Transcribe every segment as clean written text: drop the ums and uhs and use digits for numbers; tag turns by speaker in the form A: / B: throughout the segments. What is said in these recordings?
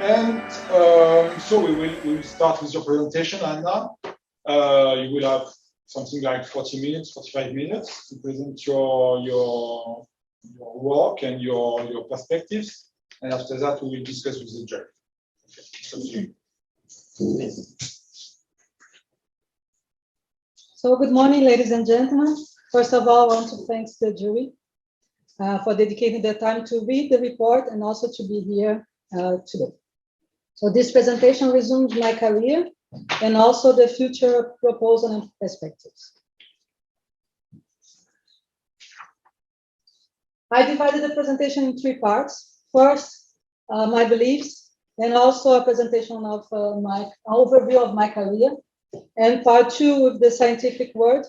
A: And so we will start with your presentation, Anna. You will have something like 40 minutes, 45 minutes to present your work and your perspectives. And after that, we will discuss with the jury. Okay.
B: So good morning, ladies and gentlemen. First of all, I want to thank the jury for dedicating their time to read the report and also to be here today. So this presentation resumes my career and also the future proposal and perspectives. I divided the presentation in three parts. First, my beliefs, and also a presentation of my overview of my career, and part two with the scientific work,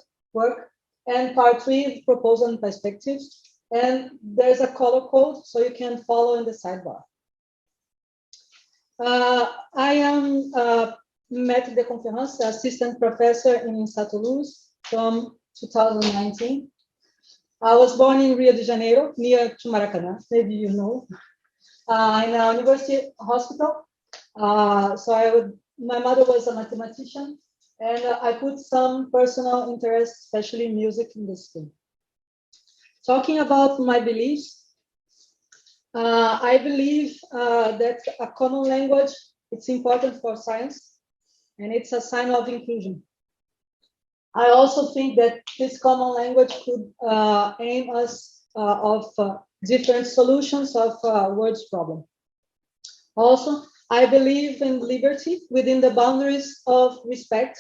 B: and part three with proposal and perspectives. And there's a color code so you can follow in the sidebar. I am Maître de Conférence, assistant professor in INSA Toulouse from 2019. I was born in Rio de Janeiro, near to Maracanã, maybe you know, in a university hospital. My mother was a mathematician, and I put some personal interest, especially in music, in this thing. Talking about my beliefs, I believe that a common language, it's important for science, and it's a sign of inclusion. I also think that this common language could aim us of different solutions of words problem. Also, I believe in liberty within the boundaries of respect,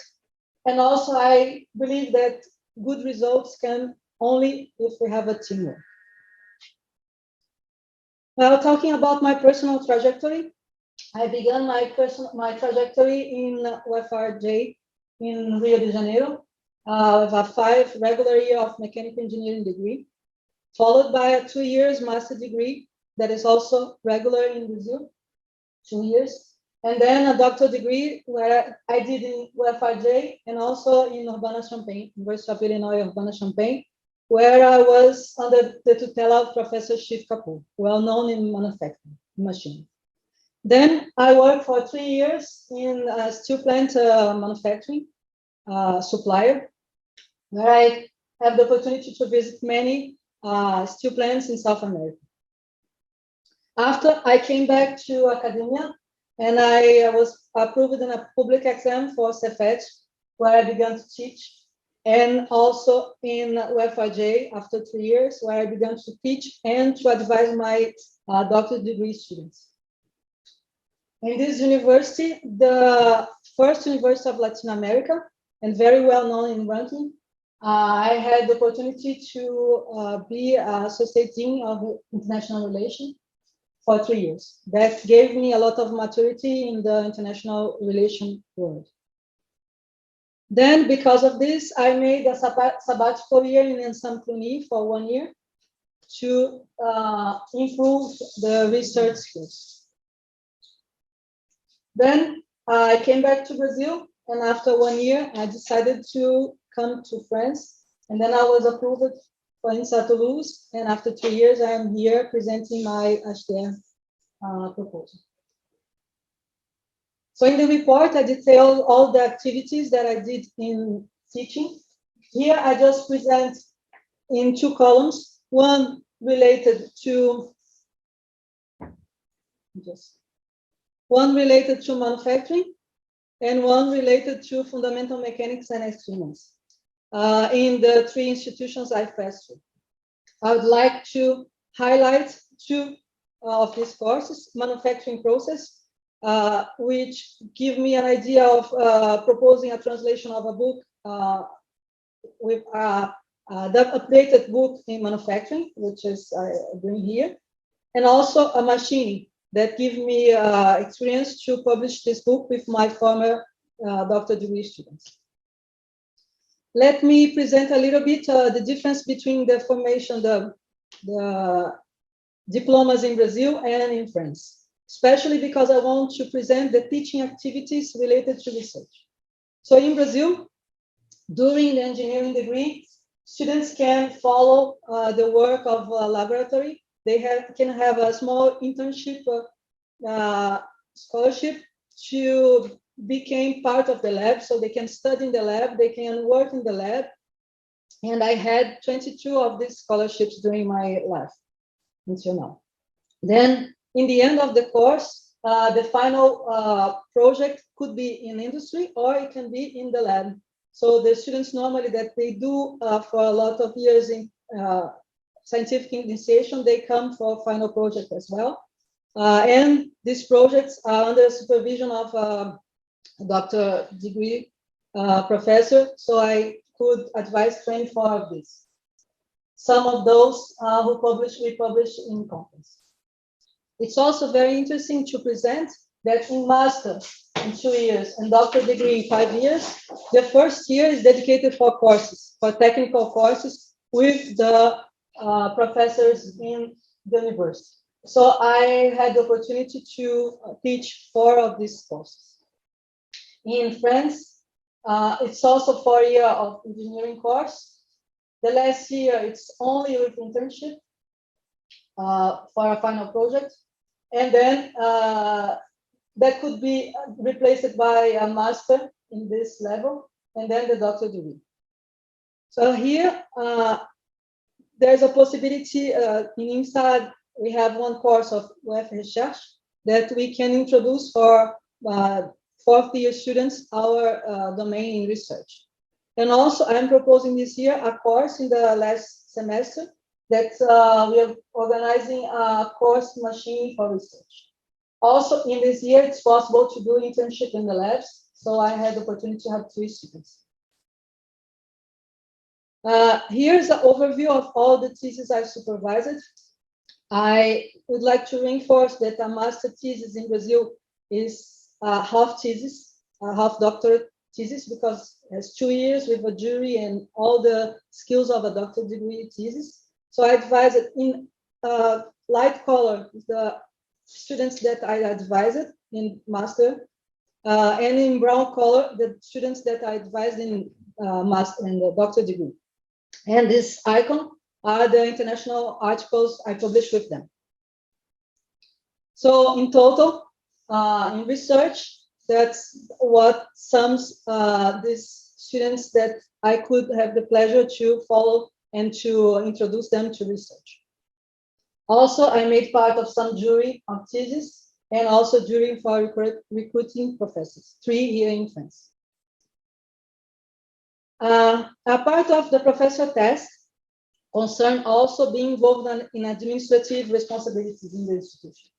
B: and also I believe that good results can only if we have a teamwork. Well, talking about my personal trajectory, I began my trajectory in UFRJ in Rio de Janeiro with a 5 regular year of mechanical engineering degree, followed by a 2 years master degree that is also regular in Brazil, 2 years, and then a doctoral degree where I did in UFRJ and also in Urbana-Champaign, University of Illinois Urbana-Champaign, where I was under the tutela of Professor Chief Kapoor, well known in manufacturing machine. Then I worked for 3 years in a steel plant manufacturing supplier, where I have the opportunity to visit many steel plants in South America. After I came back to academia, and I was approved in a public exam for Cefet, where I began to teach, and also in UFRJ after 3 years, where I began to teach and to advise my doctorate degree students. In this university, the first university of Latin America, and very well known in ranking, I had the opportunity to be associate dean of international relations for 3 years. That gave me a lot of maturity in the international relation world. Then, because of this, I made a sabbatical year in INSA Toulouse for 1 year to improve the research skills. Then I came back to Brazil, and after 1 year, I decided to come to France, and then I was approved for INSA Toulouse, and after 3 years, I am here presenting my HDR proposal. So in the report, I detailed all the activities that I did in teaching. Here, I just present in 2 columns, one related to manufacturing, and one related to fundamental mechanics and instruments in the 3 institutions I passed through. I would like to highlight 2 of these courses: manufacturing process, which give me an idea of proposing a translation of a book with the updated book in manufacturing, which is doing here, and also a machine that give me experience to publish this book with my former doctorate degree students. Let me present a little bit the difference between the formation, the diplomas in Brazil and in France, especially because I want to present the teaching activities related to research. So in Brazil, during the engineering degree, students can follow the work of a laboratory. They can have a small internship scholarship to become part of the lab, so they can study in the lab, they can work in the lab. And I had 22 of these scholarships during my life until now. Then in the end of the course, the final project could be in industry or it can be in the lab. So the students normally that they do for a lot of years in scientific initiation, they come for final project as well. And these projects are under the supervision of a doctor degree professor. So I could advise 24 of these. Some of those we publish in conference. It's also very interesting to present that in master in 2 years and doctor degree in 5 years, the first year is dedicated for courses, for technical courses with the professors in the university. So I had the opportunity to teach 4 of these courses. In France, it's also 4 years of engineering course. The last year, it's only with internship for a final project. And then that could be replaced by a master in this level, and then the doctor degree. So here, there's a possibility in INSA, we have one course of web research that we can introduce for 4th year students, our domain in research. And also I'm proposing this year a course in the last semester that we are organizing a course machine for research. Also in this year, it's possible to do internship in the labs. So I had the opportunity to have 3 students. Here's an overview of all the theses I've supervised. I would like to reinforce that a master thesis in Brazil is half thesis, half doctorate thesis, because it has 2 years with a jury and all the skills of a doctorate degree thesis. So I advise it in light color, the students that I advised in master, and in brown color, the students that I advised in master and the doctorate degree. And this icon are the international articles I published with them. So in total, in research, that's what sums these students that I could have the pleasure to follow and to introduce them to research. Also, I made part of some jury of thesis and also jury for recruiting professors, 3 here in France. A part of the professor task concern also being involved in administrative responsibilities in the institution.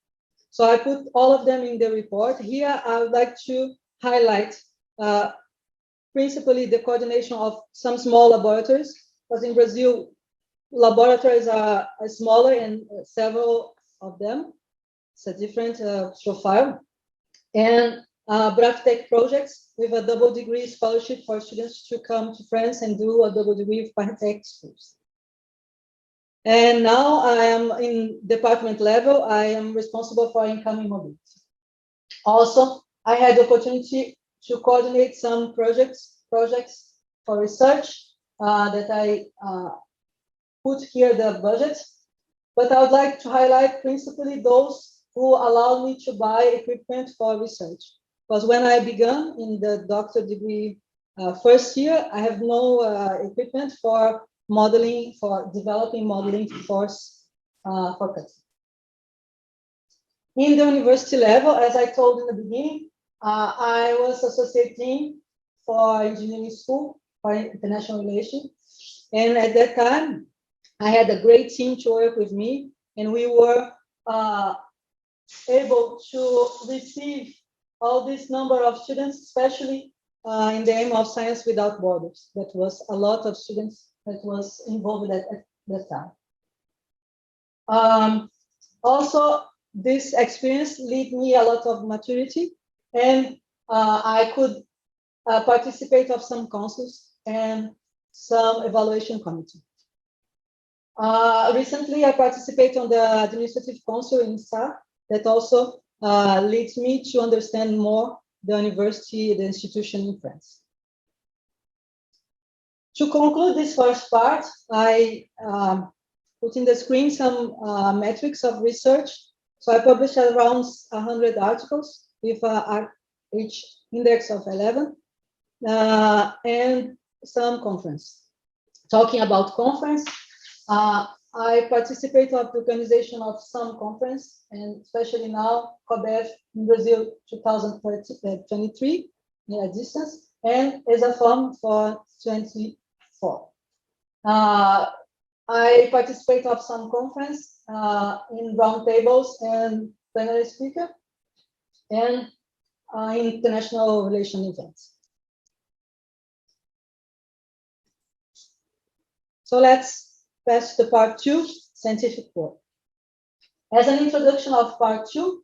B: So I put all of them in the report. Here, I would like to highlight principally the coordination of some small laboratories, because in Brazil, laboratories are smaller and several of them. It's a different profile. And BRAFTEC projects with a double degree scholarship for students to come to France and do a double degree with BRAFTEC schools. And now I am in department level, I am responsible for incoming mobility. Also, I had the opportunity to coordinate some projects for research that I put here the budget, but I would like to highlight principally those who allowed me to buy equipment for research. Because when I began in the doctorate degree first year, I have no equipment for modeling, for developing modeling force forecasting. In the university level, as I told in the beginning, I was associate dean for engineering school for international relations. And at that time, I had a great team to work with me, and we were able to receive all this number of students, especially in the aim of Science Without Borders. That was a lot of students that was involved at that time. Also, this experience led me a lot of maturity, and I could participate of some councils and some evaluation committee. Recently, I participate on the administrative council in INSA that also leads me to understand more the university, the institution in France. To conclude this first part, I put in the screen some metrics of research. So I published around 100 articles with a H index of 11, and some conference. Talking about conference, I participate of the organization of some conference, and especially now, COBEF in Brazil 2023, at distance, and ESAFOM for 24. I participate of some conference in roundtables and plenary speaker, and international relation events. So let's pass to part 2, scientific work. As an introduction of part 2,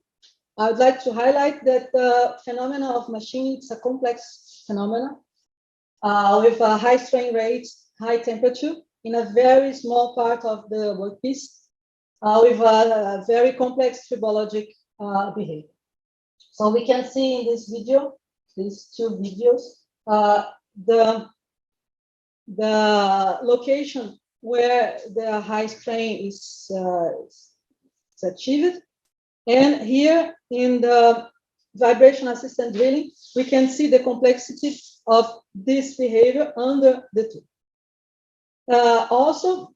B: I would like to highlight that the phenomena of machining is a complex phenomena with a high strain rate, high temperature in a very small part of the workpiece with a very complex tribologic behavior. So we can see in this video, these two videos, the location where the high strain is achieved. And here in the vibration assisted drilling, we can see the complexity of this behavior under the tube. Also,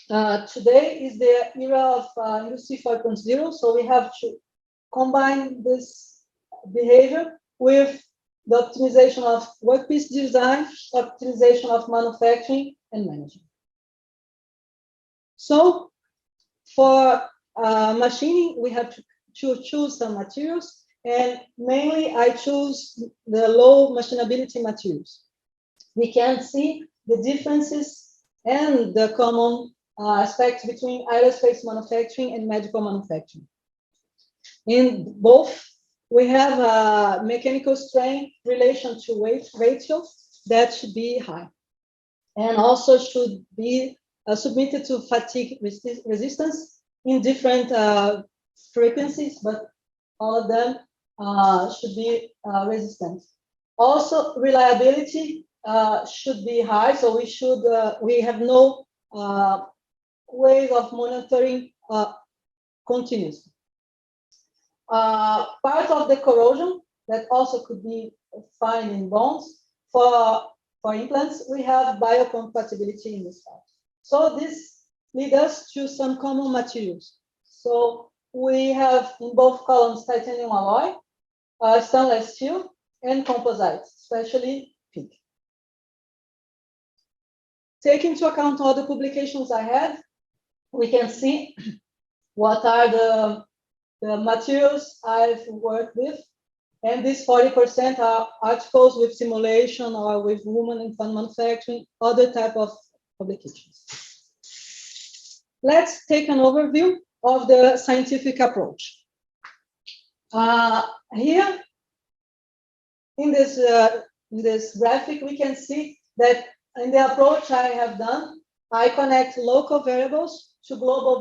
B: today is the era of Industry 4.0, so we have to combine this behavior with the optimization of workpiece design, optimization of manufacturing and management. So for machining, we have to choose some materials, and mainly I choose the low machinability materials. We can see the differences and the common aspects between aerospace manufacturing and medical manufacturing. In both, we have a mechanical strain relation to weight ratio that should be high, and also should be submitted to fatigue resistance in different frequencies, but all of them should be resistant. Also, reliability should be high, so we have no ways of monitoring continuously. Part of the corrosion that also could be found in bones for implants, we have biocompatibility in this part. So this leads us to some common materials. So we have in both columns titanium alloy, stainless steel, and composites, especially pink. Taking into account all the publications I had, we can see what are the materials I've worked with, and these 40% are articles with simulation or with women in fund manufacturing, other type of publications. Let's take an overview of the scientific approach. Here, in this graphic, we can see that in the approach I have done, I connect local variables to global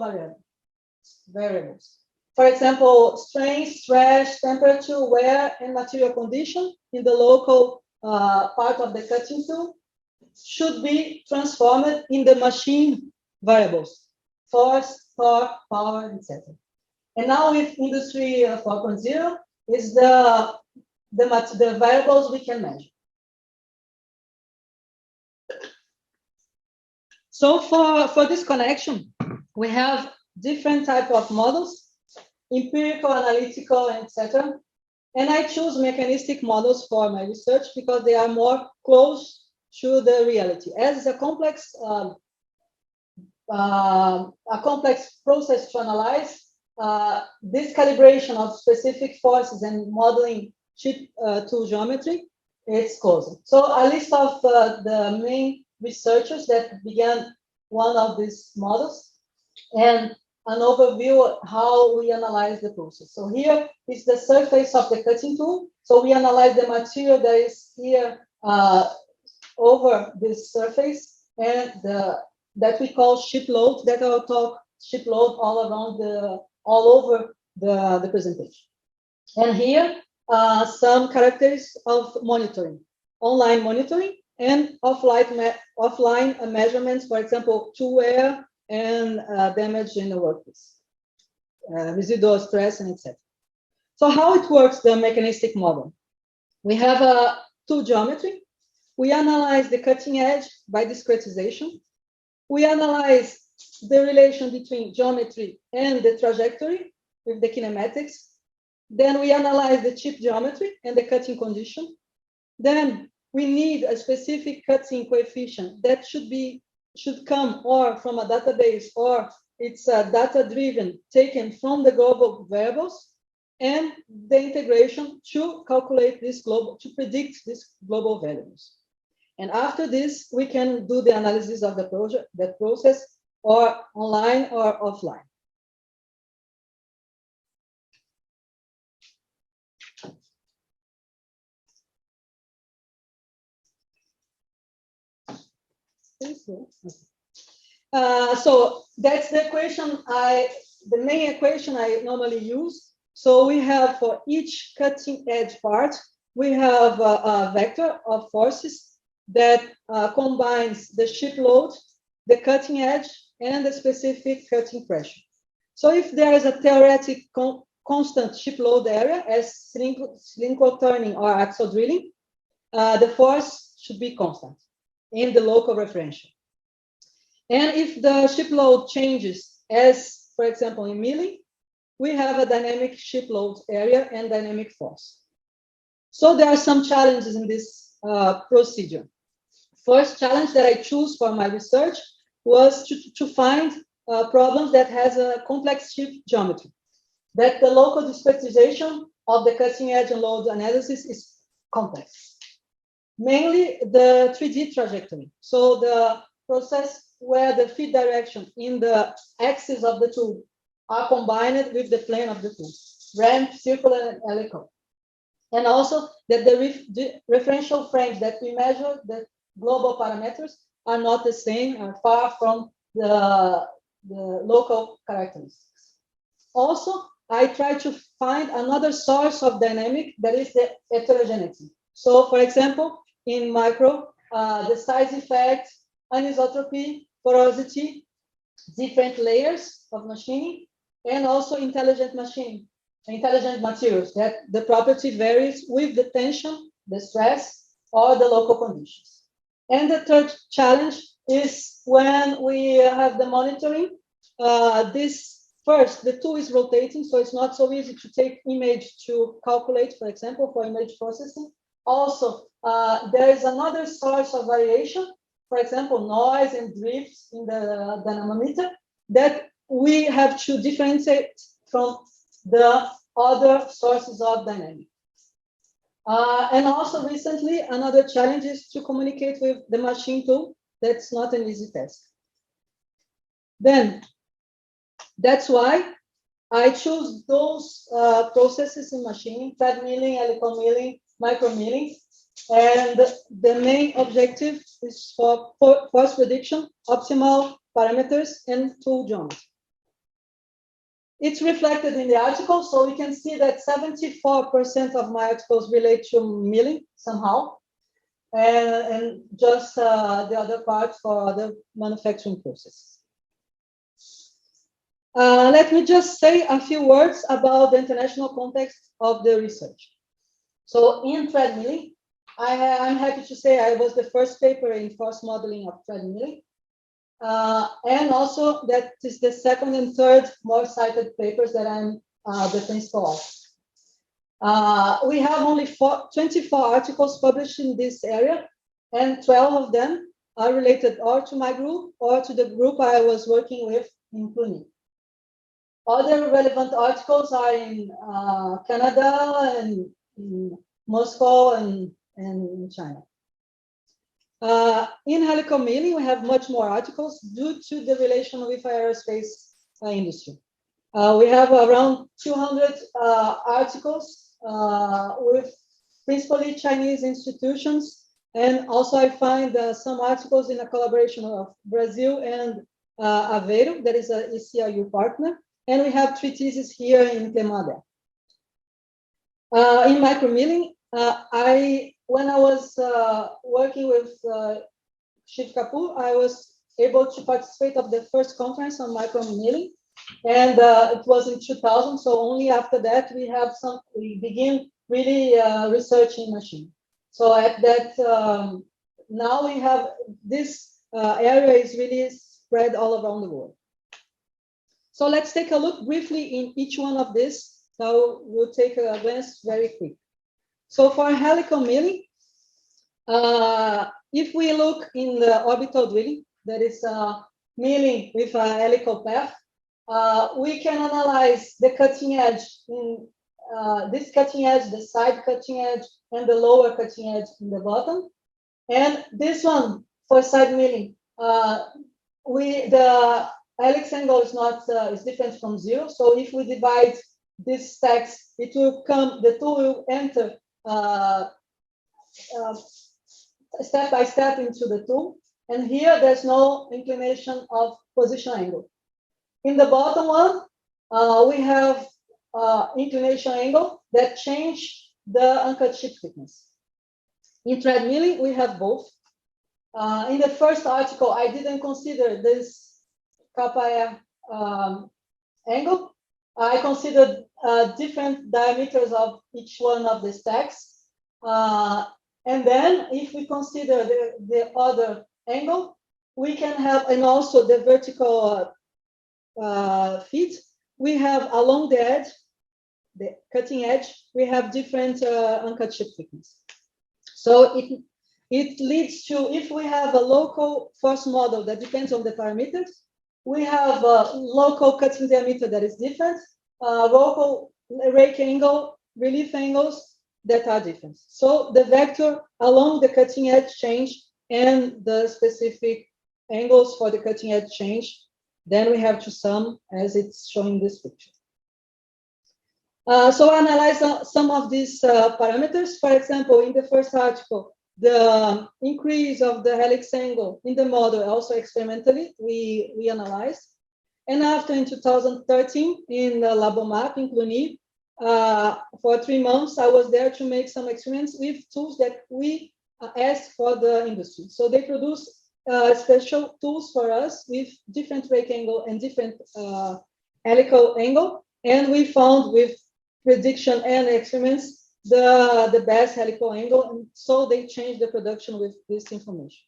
B: variables. For example, strain, stress, temperature, wear, and material condition in the local part of the cutting tool should be transformed in the machine variables, force, torque, power, etc. And now with Industry 4.0 is the variables we can measure. So for this connection, we have different type of models, empirical, analytical, etc. And I choose mechanistic models for my research because they are more close to the reality. As it's a complex process to analyze, this calibration of specific forces and modeling chip tool geometry, it's closer. So a list of the main researchers that began one of these models, and an overview of how we analyze the process. So here is the surface of the cutting tool. So we analyze the material that is here over this surface, and that we call ship load, that I'll talk ship load all around all over the presentation. And here some characteristics of monitoring, online monitoring and offline measurements, for example, tool wear and damage in the workpiece, residual stress, and etc. So how it works, the mechanistic model? We have a tool geometry. We analyze the cutting edge by discretization. We analyze the relation between geometry and the trajectory with the kinematics. Then we analyze the chip geometry and the cutting condition. Then we need a specific cutting coefficient that should come or from a database, or it's data-driven, taken from the global variables, and the integration to calculate this global, to predict these global values. And after this, we can do the analysis of the project, that process, or online or offline. So that's the equation the main equation I normally use. So we have for each cutting edge part, we have a vector of forces that combines the ship load, the cutting edge, and the specific cutting pressure. So if there is a theoretic constant ship load area as cylindrical turning or axle drilling, the force should be constant in the local referential. And if the ship load changes, as for example in milling, we have a dynamic ship load area and dynamic force. So there are some challenges in this procedure. First challenge that I choose for my research was to find problems that has a complex ship geometry, that the local discretization of the cutting edge and load analysis is complex. Mainly the 3D trajectory. So the process where the feed direction in the axis of the tool are combined with the plane of the tool, ramp, circular, and helical. And also that the referential frames that we measure, the global parameters, are not the same, are far from the local characteristics. Also, I try to find another source of dynamic, that is the heterogeneity. So for example, in micro, the size effect, anisotropy, porosity, different layers of machining, and also intelligent machining, intelligent materials, that the property varies with the tension, the stress, or the local conditions. And the third challenge is when we have the monitoring. First, the tool is rotating, so it's not so easy to take image to calculate, for example, for image processing. Also, there is another source of variation, for example, noise and drifts in the dynamometer, that we have to differentiate from the other sources of dynamic. And also recently, another challenge is to communicate with the machine tool. That's not an easy task. Then, that's why I choose those processes in machining, thread milling, helical milling, micro milling. And the main objective is for force prediction, optimal parameters, and tool geometry. It's reflected in the article, so we can see that 74% of my articles relate to milling somehow, and just the other part for the manufacturing process. Let me just say a few words about the international context of the research. So in thread milling, I'm happy to say I was the first paper in force modeling of thread milling. And also that is the second and third more cited papers that I'm the principal of. We have only 24 articles published in this area, and 12 of them are related or to my group or to the group I was working with in Pune. Other relevant articles are in Canada and in Moscow and in China. In helical milling, we have much more articles due to the relation with aerospace industry. We have around 200 articles with principally Chinese institutions, and also I find some articles in a collaboration of Brazil and Aveiro, that is an ECRU partner, and we have treatises here in Clément Ader. In micromilling, when I was working with Shiv Kapoor, I was able to participate of the first conference on micromilling, and it was in 2000. So only after that we begin really researching machine. So at that now we have this area is really spread all around the world. So let's take a look briefly in each one of these. So we'll take a glance very quick. So for helical milling, if we look in the orbital drilling, that is milling with a helical path, we can analyze the cutting edge in this cutting edge, the side cutting edge, and the lower cutting edge in the bottom. And this one for side milling, the helix angle is not is different from 0. So if we divide this stacks, it will come. The tool will enter step by step into the tool. And here there's no inclination of position angle. In the bottom one, we have inclination angle that change the uncut chip thickness. In thread milling, we have both. In the first article, I didn't consider this kappa angle. I considered different diameters of each one of the stacks. And then if we consider the other angle, we can have, and also the vertical feet, we have along the edge, the cutting edge, we have different uncut chip thickness. So it leads to, if we have a local force model that depends on the parameters, we have a local cutting diameter that is different, local rake angle, relief angles that are different. So the vector along the cutting edge change and the specific angles for the cutting edge change, then we have to sum as it's showing this picture. So I analyze some of these parameters. For example, in the first article, the increase of the helix angle in the model, also experimentally, we analyzed. And after, in 2013, in the Labomap in Cluny, for 3 months, I was there to make some experiments with tools that we asked for the industry. So they produce special tools for us with different rake angle and different helical angle. And we found with prediction and experiments the best helical angle, and so they changed the production with this information.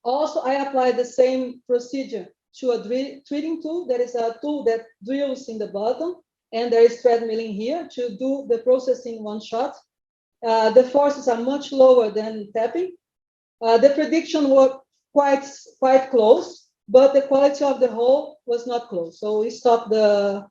B: Also, I applied the same procedure to a drilling tool. That is a tool that drills in the bottom, and there is thread milling here to do the processing one shot. The forces are much lower than tapping. The prediction was quite close, but the quality of the hole was not close. So we stopped the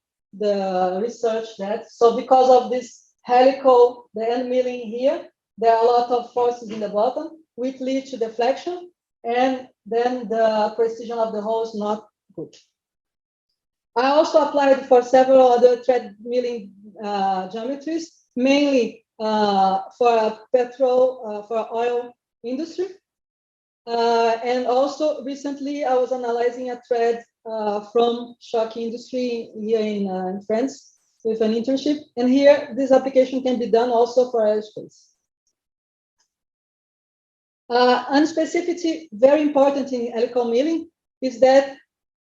B: research that. So because of this helical, the end milling here, there are a lot of forces in the bottom, which lead to deflection, and then the precision of the hole is not good. I also applied for several other thread milling geometries, mainly for oil industry. And also recently I was analyzing a thread from shock industry here in France with an internship. And here this application can be done also for aerospace. Unspecificity, very important in helical milling, is that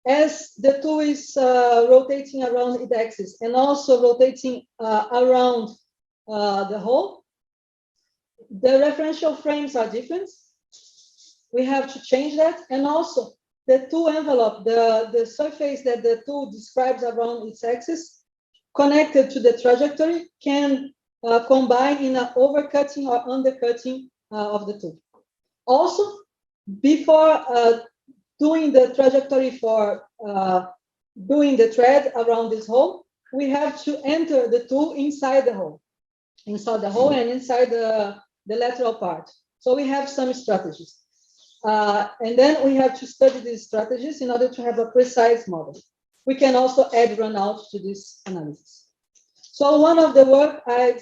B: as the tool is rotating around its axis and also rotating around the hole, the referential frames are different. We have to change that. And also the tool envelope, the surface that the tool describes around its axis, connected to the trajectory, can combine in an overcutting or undercutting of the tool. Also, before doing the trajectory for doing the thread around this hole, we have to enter the tool inside the hole and inside the lateral part. So we have some strategies. And then we have to study these strategies in order to have a precise model. We can also add runout to this analysis. So one of the work I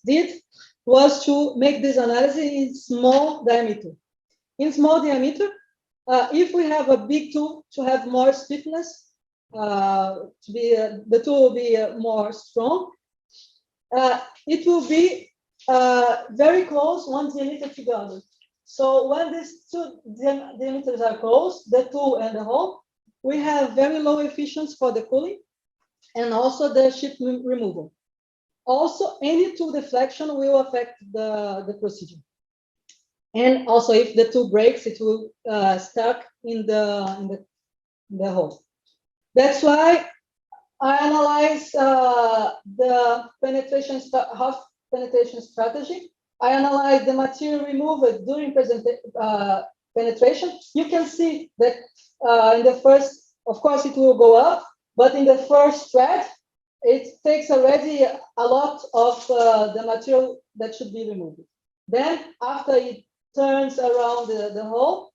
B: did was to make this analysis in small diameter. In small diameter, if we have a big tool to have more stiffness, the tool will be more strong. It will be very close, one diameter to the other. So when these two diameters are close, the tool and the hole, we have very low efficiency for the cooling and also the chip removal. Also, any tool deflection will affect the procedure. And also, if the tool breaks, it will stuck in the hole. That's why I analyze the penetration strategy. I analyze the material removed during penetration. You can see that in the first, of course, it will go up, but in the first thread, it takes already a lot of the material that should be removed. Then, after it turns around the hole,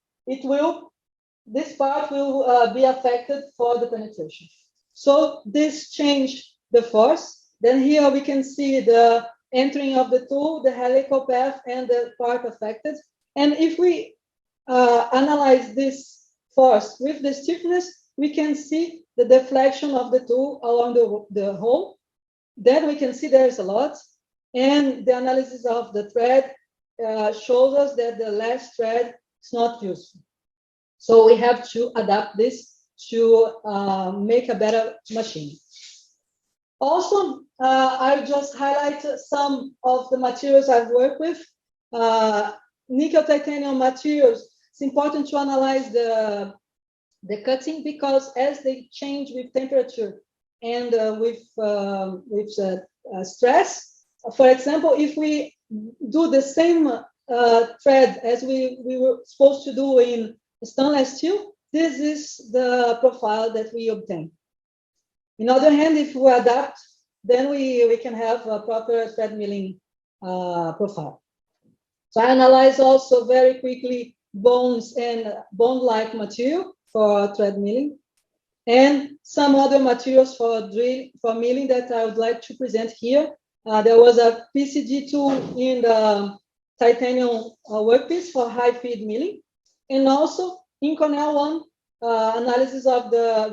B: this part will be affected for the penetration. So this changed the force. Then here we can see the entering of the tool, the helical path, and the part affected. And if we analyze this force with the stiffness, we can see the deflection of the tool along the hole. Then we can see there's a lot. And the analysis of the thread shows us that the last thread is not useful. So we have to adapt this to make a better machine. Also, I just highlight some of the materials I've worked with. Nickel titanium materials, it's important to analyze the cutting because as they change with temperature and with stress, for example, if we do the same thread as we were supposed to do in stainless steel, this is the profile that we obtain. On the other hand, if we adapt, then we can have a proper thread milling profile. So I analyze also very quickly bones and bone-like material for thread milling, and some other materials for milling that I would like to present here. There was a PCD tool in the titanium workpiece for high feed milling, and also in Cornell one analysis of the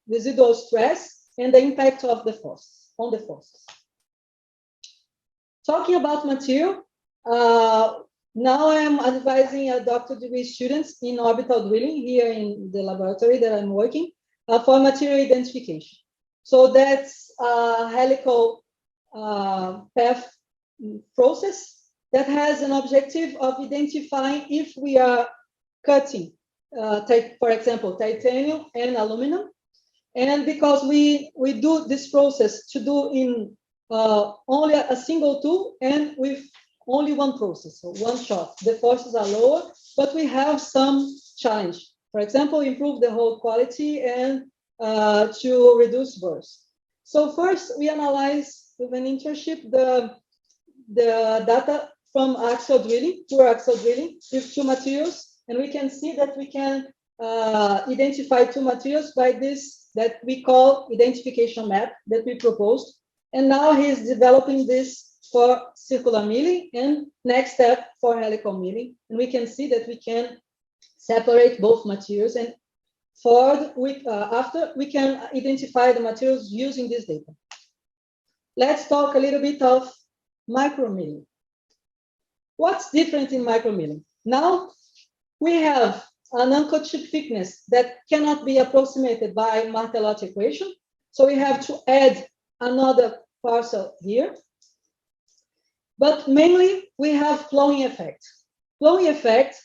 B: residual stress and the impact of the force on the forces. Talking about material, now I am advising doctoral degree students in orbital drilling here in the laboratory that I'm working for material identification. So that's a helical path process that has an objective of identifying if we are cutting, for example, titanium and aluminum. And because we do this process to do in only a single tool and with only one process, so one shot. The forces are lower, but we have some challenge. For example, improve the hole quality and to reduce burst. So first, we analyze with an internship the data from axial drilling, pure axial drilling with two materials, and we can see that we can identify two materials by this that we call identification map that we proposed. And now he's developing this for circular milling and next step for helical milling. And we can see that we can separate both materials, and after we can identify the materials using this data. Let's talk a little bit of micromilling. What's different in micromilling? Now we have an uncut chip thickness that cannot be approximated by Martellotti equation. So we have to add another parcel here. But mainly we have flowing effect. Flowing effect,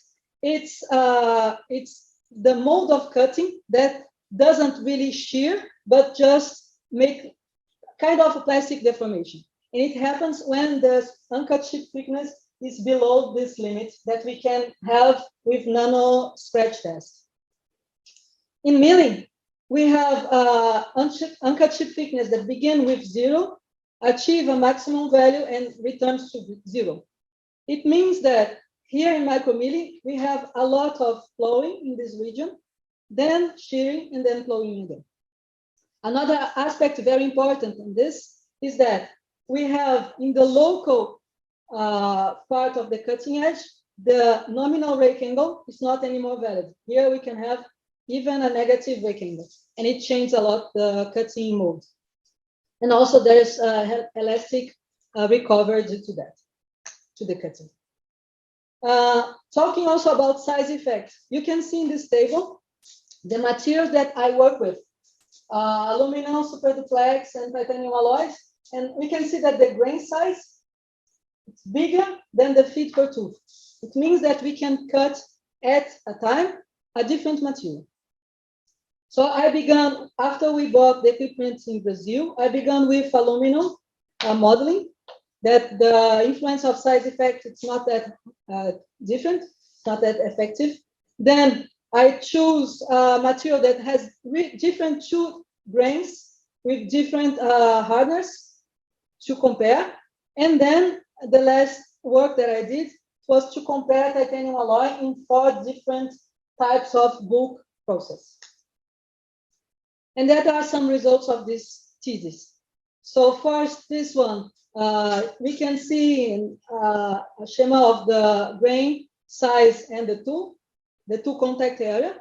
B: it's the mode of cutting that doesn't really shear, but just make kind of a plastic deformation. And it happens when the uncut chip thickness is below this limit that we can have with nano scratch test. In milling, we have uncut chip thickness that begin with 0, achieve a maximum value and returns to 0. It means that here in micromilling, we have a lot of flowing in this region, then shearing and then flowing again. Another aspect very important in this is that we have in the local part of the cutting edge, the nominal rake angle is not anymore valid. Here we can have even a negative rake angle, and it changes a lot the cutting mode. And also there's elastic recovery due to that, to the cutting. Talking also about size effect, you can see in this table the materials that I work with, aluminum, super duplex, and titanium alloys. And we can see that the grain size is bigger than the feet per tooth. It means that we can cut at a time a different material. So I began, after we bought the equipment in Brazil, I began with aluminum modeling, that the influence of size effect, it's not that different, not that effective. Then I choose a material that has different two grains with different hardness to compare. And then the last work that I did was to compare titanium alloy in 4 different types of bulk process. And that are some results of this thesis. So first, this one, we can see a schema of the grain size and the two contact area.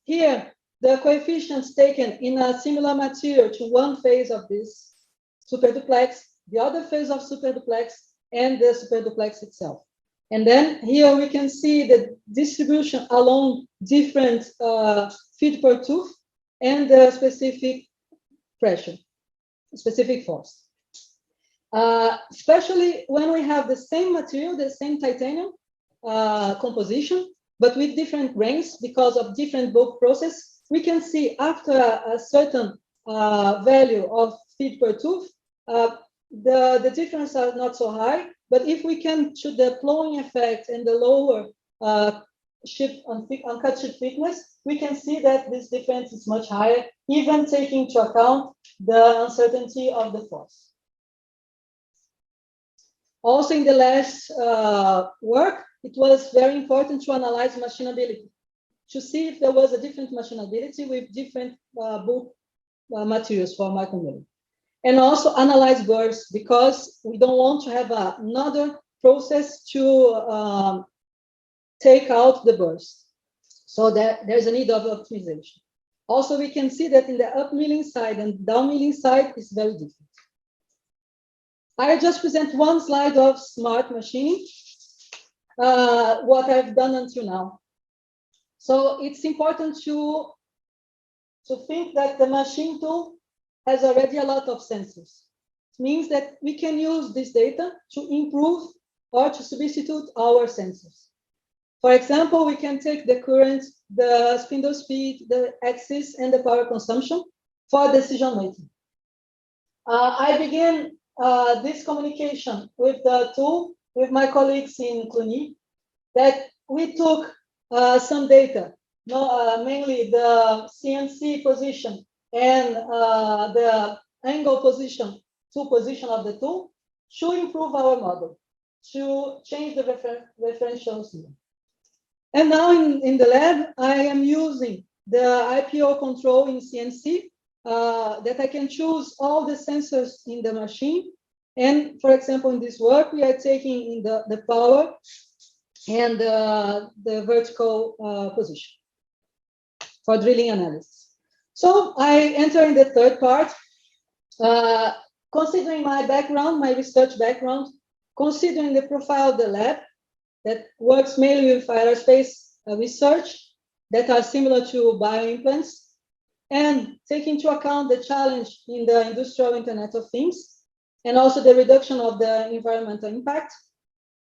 B: Here, the coefficients taken in a similar material to one phase of this super duplex, the other phase of super duplex, and the super duplex itself. And then here we can see the distribution along different feet per tooth and the specific pressure, specific force. Especially when we have the same material, the same titanium composition, but with different grains because of different bulk process, we can see after a certain value of feet per tooth, the difference are not so high. But if we can shoot the plowing effect and the lower uncut sheet thickness, we can see that this difference is much higher, even taking into account the uncertainty of the force. Also, in the last work, it was very important to analyze machinability, to see if there was a different machinability with different bulk materials for micromilling. And also analyze burrs, because we don't want to have another process to take out the burrs. So there's a need of optimization. Also, we can see that in the up milling side and down milling side is very different. I just present one slide of smart machining, what I've done until now. So it's important to think that the machine tool has already a lot of sensors. It means that we can use this data to improve or to substitute our sensors. For example, we can take the current, the spindle speed, the axis, and the power consumption for decision making. I began this communication with the tool with my colleagues in Cluny, that we took some data, mainly the CNC position and the angle position of the tool, to improve our model, to change the referentials here. And now in the lab, I am using the IPO control in CNC, that I can choose all the sensors in the machine. And for example, in this work, we are taking in the power and the vertical position for drilling analysis. So I enter in the third part, considering my background, my research background, considering the profile of the lab that works mainly with aerospace research that are similar to bioimplants, and take into account the challenge in the industrial Internet of Things, and also the reduction of the environmental impact,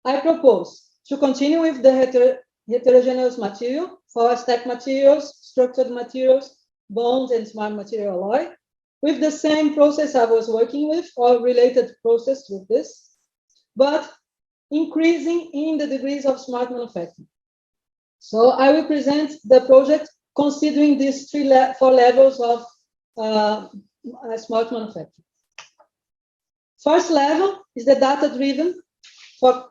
B: I propose to continue with the heterogeneous material for stack materials, structured materials, bonds, and smart material alloy, with the same process I was working with, or related process with this, but increasing in the degrees of smart manufacturing. So I will present the project considering these 4 levels of smart manufacturing. First level is the data-driven for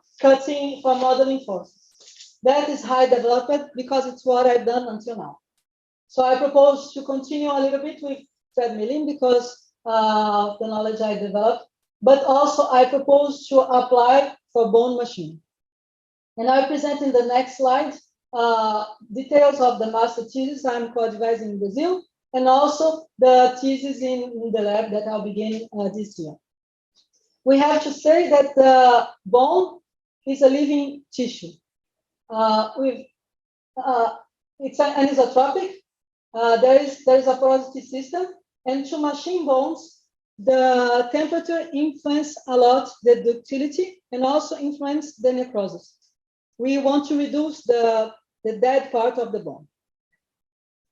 B: modeling forces. That is high developed because it's what I've done until now. So I propose to continue a little bit with thread milling because of the knowledge I developed, but also I propose to apply for bone machining. And I'll present in the next slide details of the master thesis I'm co-advising in Brazil, and also the thesis in the lab that I'll begin this year. We have to say that the bone is a living tissue. It's anisotropic, there is a porosity system, and to machine bones, the temperature influence a lot the ductility and also influence the necrosis. We want to reduce the dead part of the bone.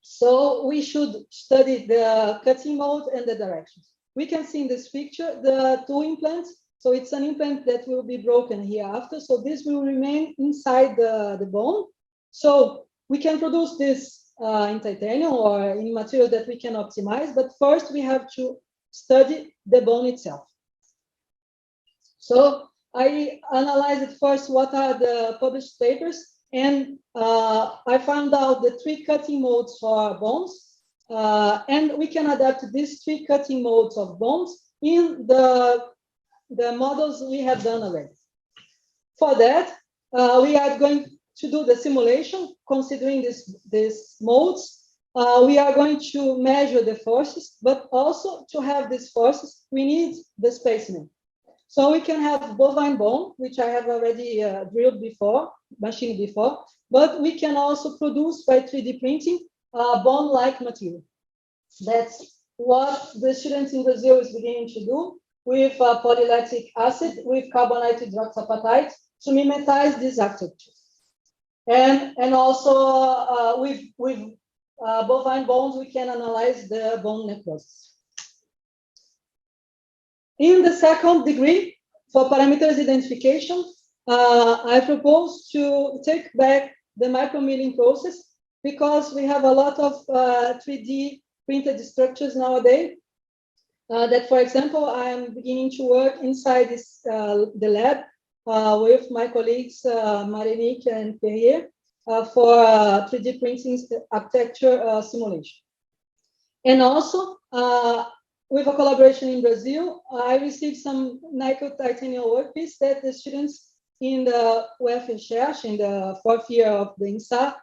B: So we should study the cutting mode and the directions. We can see in this picture the two implants. So it's an implant that will be broken hereafter. So this will remain inside the bone. So we can produce this in titanium or in material that we can optimize. But first we have to study the bone itself. So I analyzed first what are the published papers, and I found out the 3 cutting modes for bones, and we can adapt these 3 cutting modes of bones in the models we have done already. For that, we are going to do the simulation considering these modes. We are going to measure the forces, but also to have these forces, we need the specimen. So we can have bovine bone, which I have already drilled before, machined before, but we can also produce by 3D printing bone-like material. That's what the students in Brazil is beginning to do with polylactic acid, with carbonate hydroxyapatite to mimetize this architecture. And also with bovine bones, we can analyze the bone necrosis. In the second degree, for parameters identification, I propose to take back the micromilling process because we have a lot of 3D printed structures nowadays. That, for example, I'm beginning to work inside the lab with my colleagues Marinique and Perrier for 3D printing architecture simulation. And also, with a collaboration in Brazil, I received some nickel titanium workpiece that the students in the UFRJ, in the 4th year of the INSA,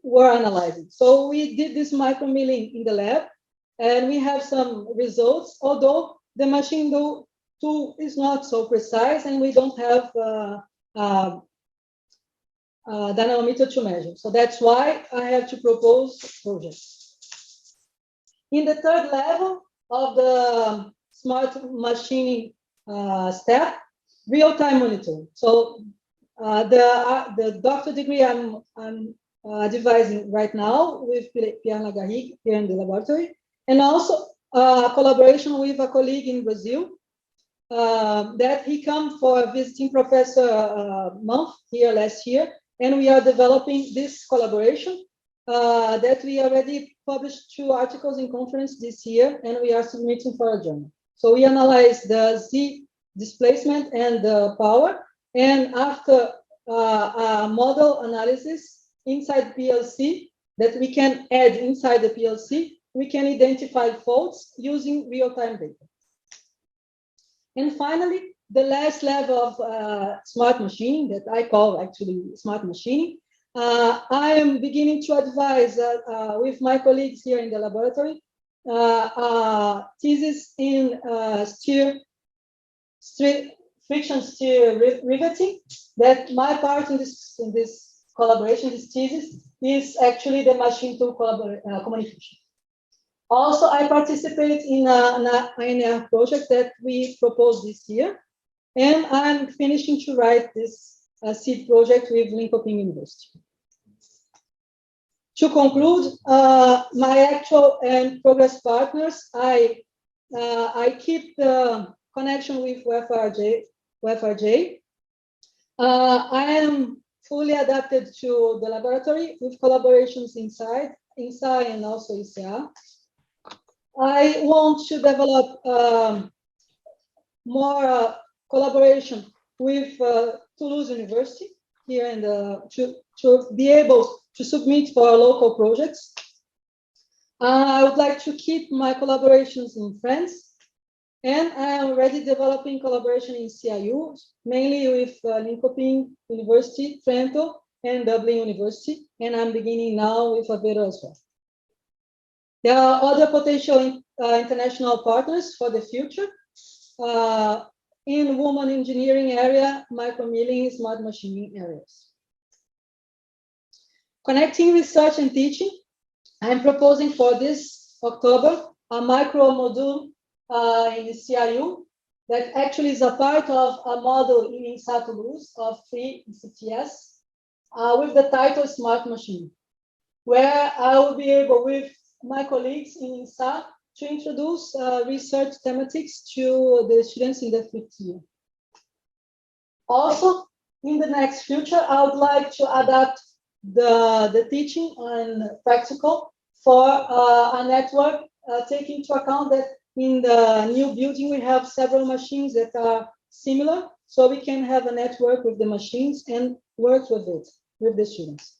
B: were analyzing. So we did this micromilling in the lab, and we have some results, although the machine tool is not so precise, and we don't have dynamometer to measure. So that's why I have to propose projects. In the 3rd level of the smart machining step, real-time monitoring. So the doctor degree I'm devising right now with Pierre Lagarrigue here in the laboratory, and also collaboration with a colleague in Brazil that he came for a visiting professor month here last year, and we are developing this collaboration that we already published 2 articles in conference this year, and we are submitting for a journal. So we analyze the Z displacement and the power, and after a model analysis inside PLC that we can add inside the PLC, we can identify faults using real-time data. And finally, the last level of smart machining that I call actually smart machining, I am beginning to advise with my colleagues here in the laboratory thesis in friction stir riveting. That my part in this collaboration, this thesis, is actually the machine tool communication. Also, I participate in an INR project that we proposed this year, and I'm finishing to write this seed project with Linköping University. To conclude, my actual and progress partners, I keep the connection with UFRJ. I am fully adapted to the laboratory with collaborations inside INSA and also ICA. I want to develop more collaboration with Toulouse University here in to be able to submit for local projects. I would like to keep my collaborations in France, and I am already developing collaboration in CIU, mainly with Linköping University, Trento, and Dublin University, and I'm beginning now with Aveiro as well. There are other potential international partners for the future. In woman engineering area, micromilling, smart machining areas. Connecting research and teaching. I'm proposing for this October a micro module in CIU that actually is a part of a model in INSA Toulouse of 3 CTS with the title Smart Machine, where I will be able, with my colleagues in INSA, to introduce research thematics to the students in the 5th year. Also, in the next future, I would like to adapt the teaching and practical for a network, taking into account that in the new building, we have several machines that are similar, so we can have a network with the machines and work with it, with the students.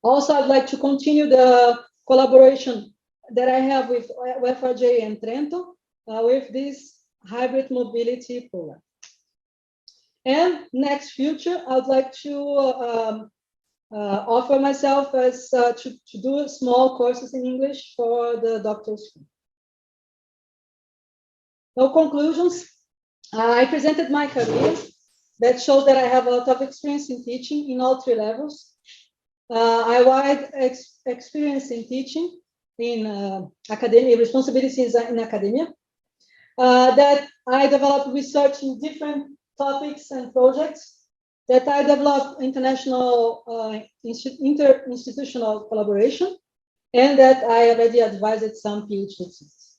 B: Also, I'd like to continue the collaboration that I have with UFRJ and Trento with this hybrid mobility program. And next future, I'd like to offer myself as to do small courses in English for the doctor's school. No conclusions. I presented my career that shows that I have a lot of experience in teaching in all 3 levels. I wide experience in teaching in academia, responsibilities in academia, that I developed research in different topics and projects, that I developed international inter-institutional collaboration, and that I already advised some PhD students.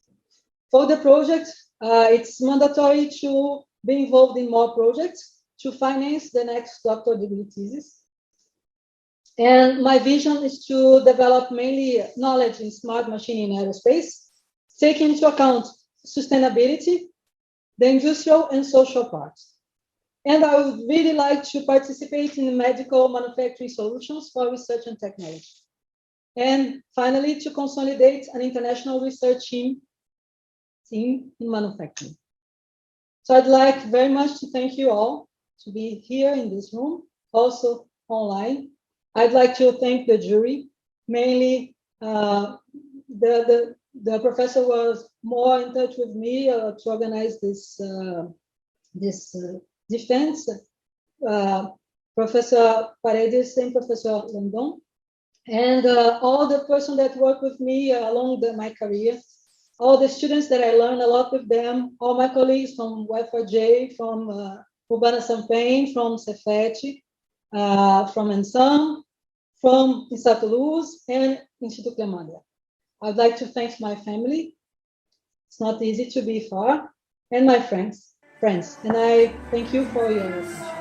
B: For the project, it's mandatory to be involved in more projects to finance the next doctoral degree thesis. And my vision is to develop mainly knowledge in smart machine in aerospace, taking into account sustainability, the industrial and social parts. And I would really like to participate in medical manufacturing solutions for research and technology. And finally, to consolidate an international research team in manufacturing. So I'd like very much to thank you all to be here in this room, also online. I'd like to thank the jury. Mainly, the professor was more in touch with me to organize this defense. Professor Paredes and Professor London, and all the person that worked with me along my career, all the students that I learned a lot with them, all my colleagues from UFRJ, from Urbana Champaign, from Cefet, from INSA, from INSA Toulouse, and Institut Clément Ader. I'd like to thank my family. It's not easy to be far, and my friends. And I thank you for your attention.